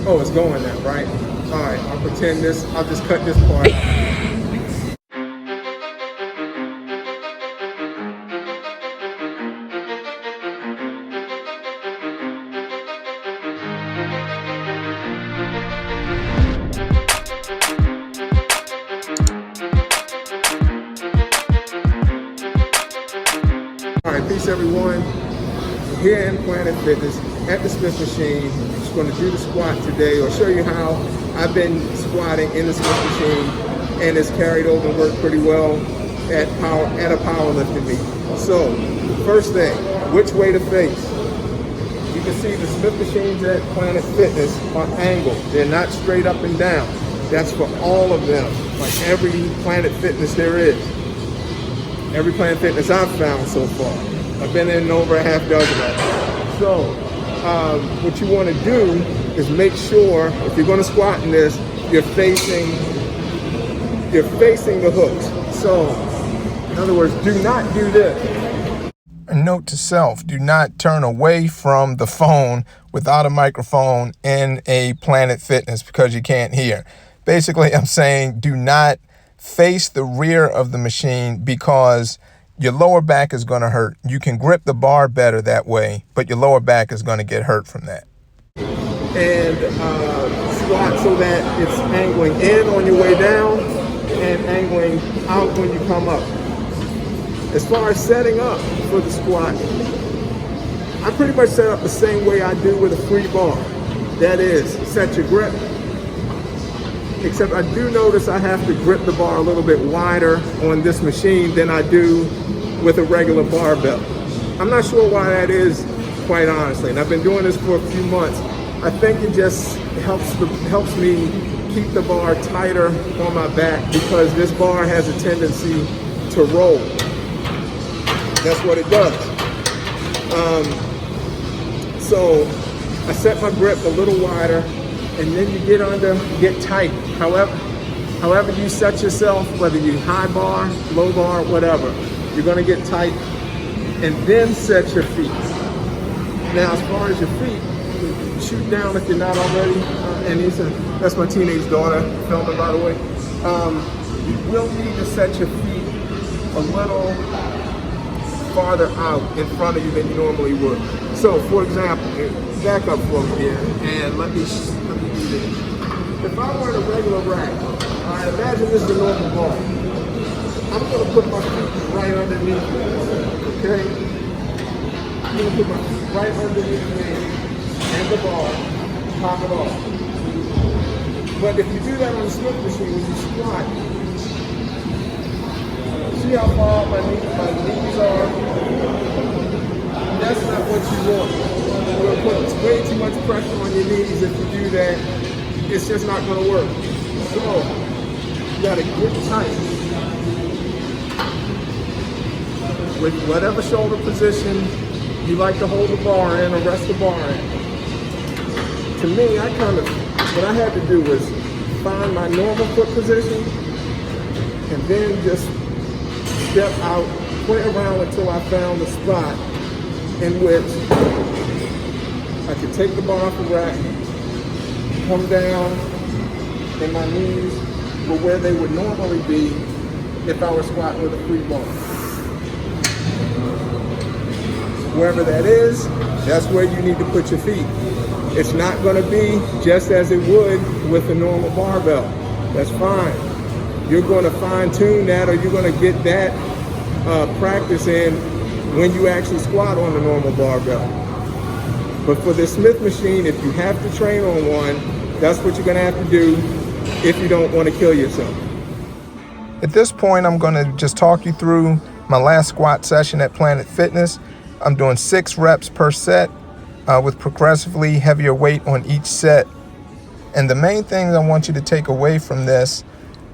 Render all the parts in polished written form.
Oh, it's going now, right? All right, I'll pretend this, I'll just cut this part out. All right, peace everyone. Here in Planet Fitness at the Smith machine. I'm just going to do the squat today, or show you how I've been squatting in the Smith machine, and it's carried over and worked pretty well at a powerlifting meet. So, first thing, which way to face? You can see the Smith machines at Planet Fitness are angled. They're not straight up and down. That's for all of them, like every Planet Fitness there is. Every Planet Fitness I've found so far. I've been in over a half dozen of them. So, what you want to do is make sure, if you're going to squat in this, you're facing the hooks. So, in other words, do not do this. A note to self, do not turn away from the phone without a microphone in a Planet Fitness because you can't hear. Basically, I'm saying do not face the rear of the machine because your lower back is going to hurt. You can grip the bar better that way, but your lower back is going to get hurt from that. And squat so that it's angling in on your way down and angling out when you come up. As far as setting up for the squat, I pretty much set up the same way I do with a free bar. That is, set your grip. Except I do notice I have to grip the bar a little bit wider on this machine than I do with a regular barbell. I'm not sure why that is, quite honestly, and I've been doing this for a few months. I think it just helps me keep the bar tighter on my back because this bar has a tendency to roll. That's what it does. So I set my grip a little wider, and then you get tight. However you set yourself, whether you high bar, low bar, whatever, you're gonna get tight, and then set your feet. Now, as far as your feet, shoot down if you're not already, and that's my teenage daughter filming, by the way. You will need to set your feet a little farther out in front of you than you normally would. So, for example, back up for me here, and let me do this. If I were in a regular rack, imagine this is a normal bar. I'm going to put my feet right underneath me, okay? I'm going to put my feet right underneath me and the bar, top it off. But if you do that on the Smith machine, when you squat, see how far my knees are? That's not what you want. You're going to put way too much pressure on your knees if you do that. It's just not going to work. So, you got to get tight with whatever shoulder position you like to hold the bar in or rest the bar in. To me, what I had to do was find my normal foot position and then just step out, play around until I found the spot in which I could take the bar off the rack, come down, and my knees were where they would normally be if I were squatting with a free bar. Wherever that is, that's where you need to put your feet. It's not going to be just as it would with a normal barbell. That's fine. You're going to fine tune that, or you're going to get that practice in when you actually squat on the normal barbell. But for the Smith machine, if you have to train on one, that's what you're going to have to do if you don't want to kill yourself. At this point, I'm going to just talk you through my last squat session at Planet Fitness. I'm doing 6 reps per set with progressively heavier weight on each set. And the main things I want you to take away from this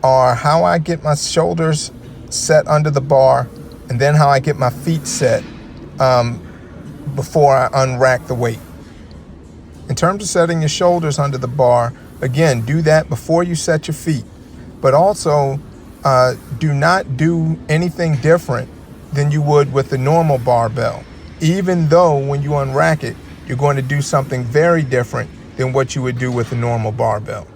are how I get my shoulders set under the bar, and then how I get my feet set before I unrack the weight. In terms of setting your shoulders under the bar, again, do that before you set your feet. But also, do not do anything different than you would with the normal barbell. Even though when you unrack it, you're going to do something very different than what you would do with a normal barbell.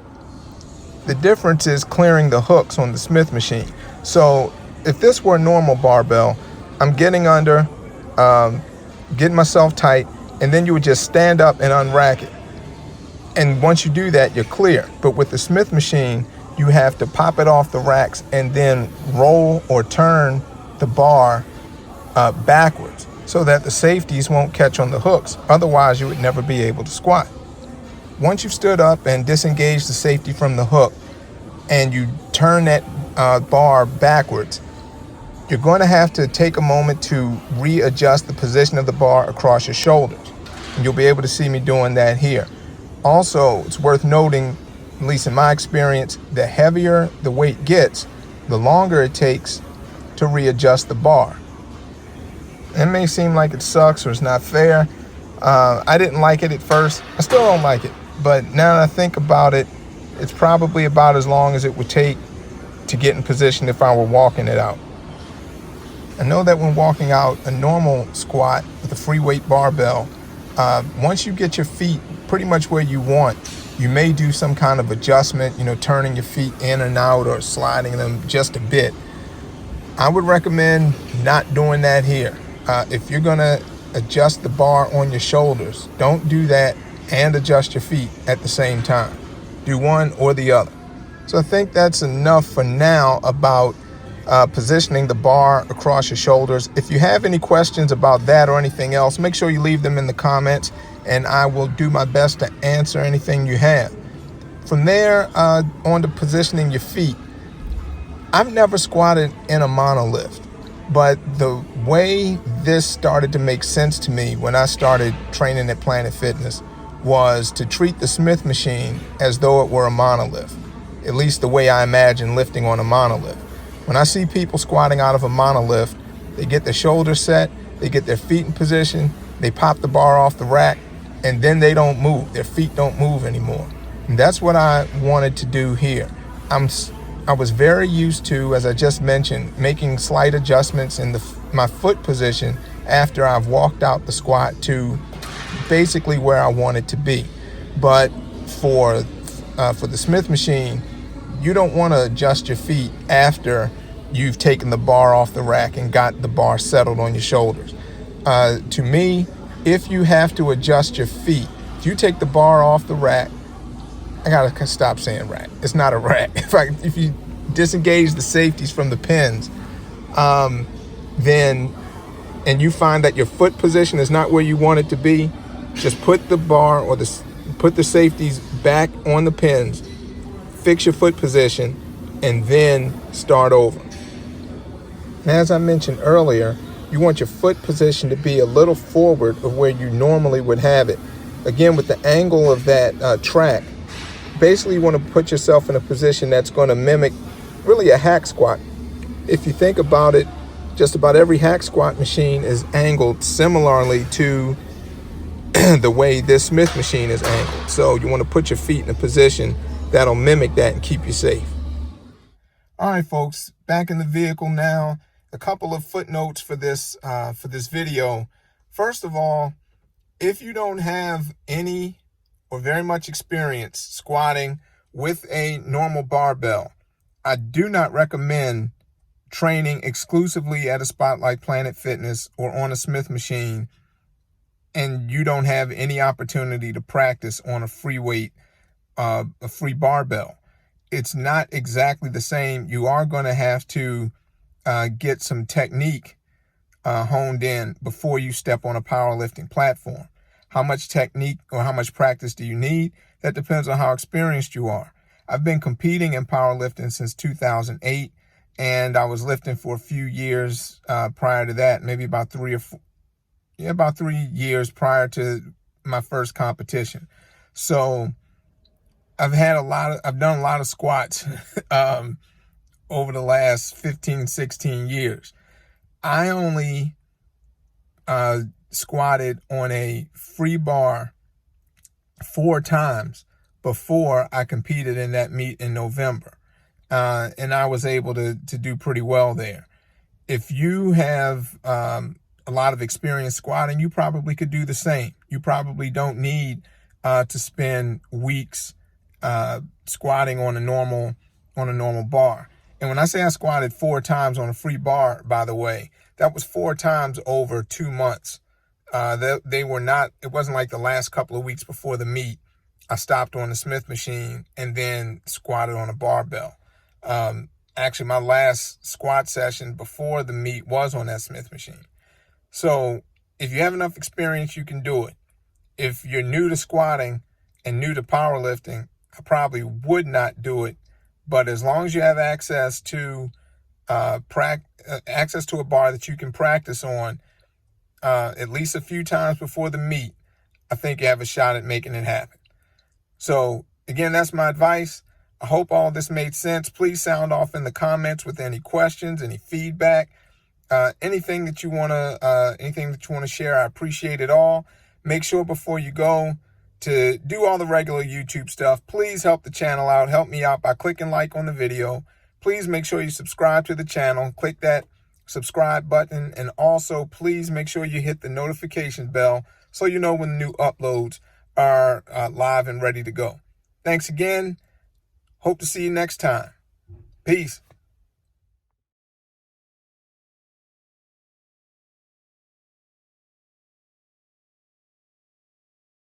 The difference is clearing the hooks on the Smith machine. So if this were a normal barbell, I'm getting under, getting myself tight, and then you would just stand up and unrack it. And once you do that, you're clear. But with the Smith machine, you have to pop it off the racks and then roll or turn the bar backwards so that the safeties won't catch on the hooks. Otherwise, you would never be able to squat. Once you've stood up and disengaged the safety from the hook and you turn that bar backwards, you're going to have to take a moment to readjust the position of the bar across your shoulders. And you'll be able to see me doing that here. Also, it's worth noting, at least in my experience, the heavier the weight gets, the longer it takes to readjust the bar. It may seem like it sucks or it's not fair. I didn't like it at first. I still don't like it. But now that I think about it, it's probably about as long as it would take to get in position if I were walking it out. I know that when walking out a normal squat with a free weight barbell, once you get your feet pretty much where you want, you may do some kind of adjustment, turning your feet in and out or sliding them just a bit. I would recommend not doing that here. If you're going to adjust the bar on your shoulders, don't do that and adjust your feet at the same time. Do one or the other. So I think that's enough for now about positioning the bar across your shoulders. If you have any questions about that or anything else, make sure you leave them in the comments and I will do my best to answer anything you have. From there, on to positioning your feet. I've never squatted in a monolift, but the way this started to make sense to me when I started training at Planet Fitness was to treat the Smith machine as though it were a monolift, at least the way I imagine lifting on a monolift. When I see people squatting out of a monolift, they get their shoulders set, they get their feet in position, they pop the bar off the rack, and then they don't move. Their feet don't move anymore. And that's what I wanted to do here. I was very used to, as I just mentioned, making slight adjustments in my foot position after I've walked out the squat to basically where I want it to be. But for the Smith machine, you don't want to adjust your feet after you've taken the bar off the rack and got the bar settled on your shoulders. To me, if you have to adjust your feet, if you take the bar off the rack, I gotta stop saying rack. It's not a rack. If you disengage the safeties from the pins, then and you find that your foot position is not where you want it to be, just put the bar or put the safeties back on the pins, fix your foot position, and then start over. And as I mentioned earlier, you want your foot position to be a little forward of where you normally would have it. Again, with the angle of that track, basically you want to put yourself in a position that's going to mimic really a hack squat. If you think about it, just about every hack squat machine is angled similarly to the way this Smith machine is angled. So you want to put your feet in a position that'll mimic that and keep you safe. All right, folks, back in the vehicle now. A couple of footnotes for this video. First of all, if you don't have any or very much experience squatting with a normal barbell, I do not recommend training exclusively at a spot like Planet Fitness or on a Smith machine and you don't have any opportunity to practice on a free weight, a free barbell. It's not exactly the same. You are going to have to get some technique honed in before you step on a powerlifting platform. How much technique or how much practice do you need? That depends on how experienced you are. I've been competing in powerlifting since 2008, and I was lifting for a few years prior to that, maybe about 3 years prior to my first competition. So I've done a lot of squats over the last 15, 16 years. I only squatted on a free bar 4 times before I competed in that meet in November. And I was able to do pretty well there. If you have a lot of experience squatting, you probably could do the same. You probably don't need to spend weeks squatting on a normal bar. And when I say I squatted 4 times on a free bar, by the way, that was 4 times over 2 months. They were not, it wasn't like the last couple of weeks before the meet, I stopped on the Smith machine and then squatted on a barbell. Actually, my last squat session before the meet was on that Smith machine. So if you have enough experience, you can do it. If you're new to squatting and new to powerlifting, I probably would not do it. But as long as you have access to access to a bar that you can practice on at least a few times before the meet, I think you have a shot at making it happen. So again, that's my advice. I hope all this made sense. Please sound off in the comments with any questions, any feedback, anything that you want to share. I appreciate it all. Make sure before you go to do all the regular YouTube stuff. Please help the channel out. Help me out by clicking like on the video. Please make sure you subscribe to the channel. Click that subscribe button. And also, please make sure you hit the notification bell so you know when new uploads are live and ready to go. Thanks again. Hope to see you next time. Peace.